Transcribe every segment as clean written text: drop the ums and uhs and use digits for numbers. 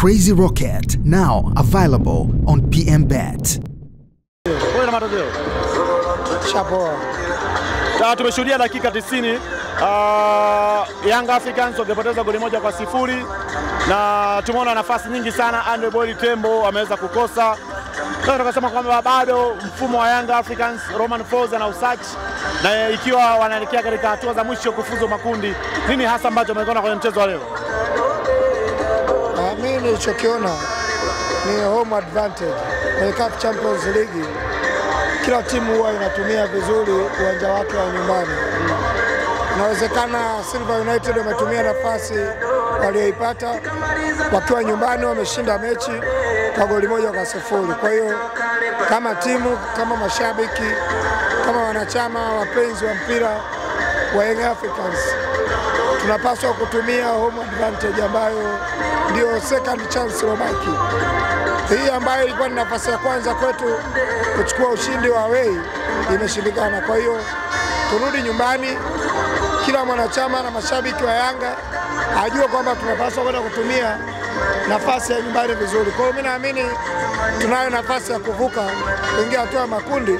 Crazy Rocket, now available on PMBet. Kwa matokeo Shapoa. Tumeshuhudia dakika 90 Young Africans wakipoteza goli 1-0 na tumeona nafasi nyingi sana Andreboy Tembo ameweza kukosa. Sasa tukasema kwamba bado mfumo wa Young Africans Romain Folz ana usachi na ikiwa wanaelekea katika hatua za mwisho kufuzu makundi. Nini hasa ambacho umeona kwenye mchezo wa leo? Mimi nilichokiona ni home advantage. Kwenye CAF Champions League kila timu huwa inatumia vizuri uwanja wake wa nyumbani. Inawezekana Silver United wametumia nafasi walioipata wakiwa nyumbani, wameshinda mechi kwa goli 1-0. Kwa hiyo kama timu, kama mashabiki, kama wanachama, wapenzi wa mpira wa Young Africans, tunapaswa kutumia home advantage ambayo ndio second chance iliyobaki. Hii ambayo ilikuwa ni nafasi ya kwanza kwetu kuchukua ushindi wa away imeshindikana. Kwa hiyo turudi nyumbani, kila mwanachama na mashabiki wa Yanga ajue kwamba tunapaswa kwenda kutumia nafasi ya nyumbani vizuri. Kwa hiyo mimi naamini tunayo nafasi ya kuvuka kuingia hatua ya makundi,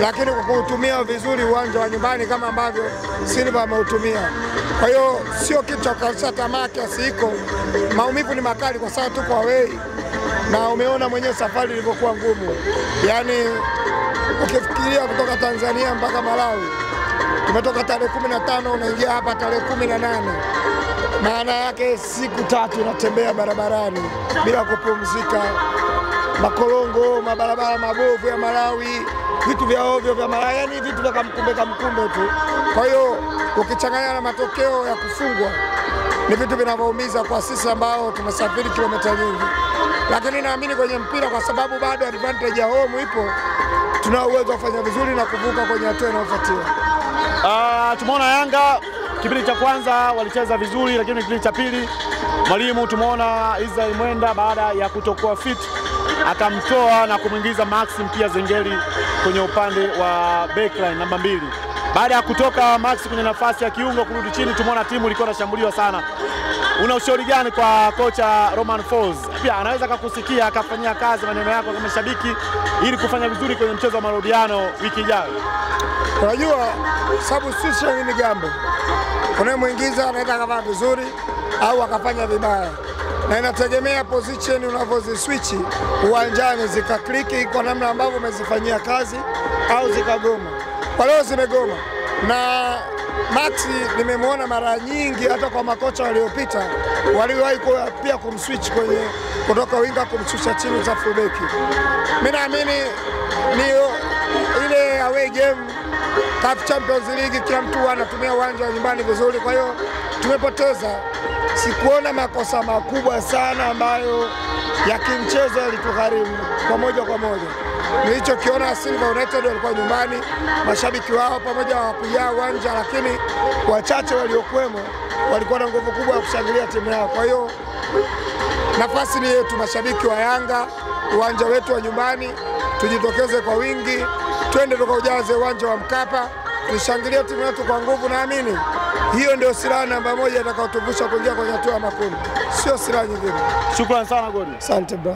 lakini kwa kutumia vizuri uwanja wa nyumbani kama ambavyo Silva ameutumia. Kwa hiyo sio kitu cha kukalisha tamaa kiasi hiko. Maumivu ni makali kwa sababu tuko away na umeona mwenyewe safari ilivyokuwa ngumu. Yaani ukifikiria kutoka Tanzania mpaka Malawi, tumetoka tarehe 15 unaingia hapa tarehe 18. Maana yake siku 3 unatembea barabarani bila kupumzika. Makorongo, mabarabara mabovu ya Malawi, vitu vya ovyo vya Malawi, yani vitu vya kamkumbe tu. Kwa hiyo ukichanganya na matokeo ya kufungwa ni vitu vinavyoumiza kwa sisi ambao tumesafiri kilomita nyingi. Lakini naamini kwenye mpira kwa sababu bado advantage ya home ipo, tuna uwezo wa kufanya vizuri na kuvuka kwenye hatua inayofuatia. Tumeona Yanga kipindi cha kwanza walicheza vizuri, lakini kipindi cha pili mwalimu tumeona Israel Mwenda baada ya kutokuwa fit akamtoa na kumwingiza Maxim pia Zengeli kwenye upande wa backline namba 2. Baada ya kutoka Max kwenye nafasi ya kiungo kurudi chini, tumeona timu ilikuwa inashambuliwa sana. Una ushauri gani kwa kocha Romain Folz? Pia anaweza kukusikia akafanyia kazi maneno yako kama shabiki ili kufanya vizuri kwenye mchezo wa marudiano wiki ijayo. Unajua substitution ni gambo. Unayemwingiza anaweza kufanya vizuri au akafanya vibaya. Na inategemea position unavoziswitch uwanjani zikakliki kwa namna ambavyo umezifanyia kazi au zikagoma. Kwa leo zimegoma. Na Max nimemwona mara nyingi hata kwa makocha waliopita waliwahi pia kumswitch kwenye kutoka winga kumshusha chini za fullback. Mimi naamini ni ile away game CAF Champions League kila mtu anatumia uwanja wa nyumbani vizuri, kwa hiyo tumepoteza. Sikuona makosa makubwa sana ambayo ya kimchezo yalitugharimu kwa moja. Nilichokiona Silver United walikuwa nyumbani, mashabiki wao pamoja hawakujaa uwanja, lakini wachache waliokuwemo walikuwa na nguvu kubwa ya kushangilia timu yao. Kwa hiyo nafasi ni yetu mashabiki wa Yanga, uwanja wetu wa nyumbani, tujitokeze kwa wingi, twende tukaujaze uwanja wa Mkapa, tushangilie timu yetu kwa nguvu. Naamini hiyo ndio silaha namba 1 itakayotuvusha kuingia kwenye hatua ya makundi, sio silaha nyingine. Shukrani sana Godi. Asante bro.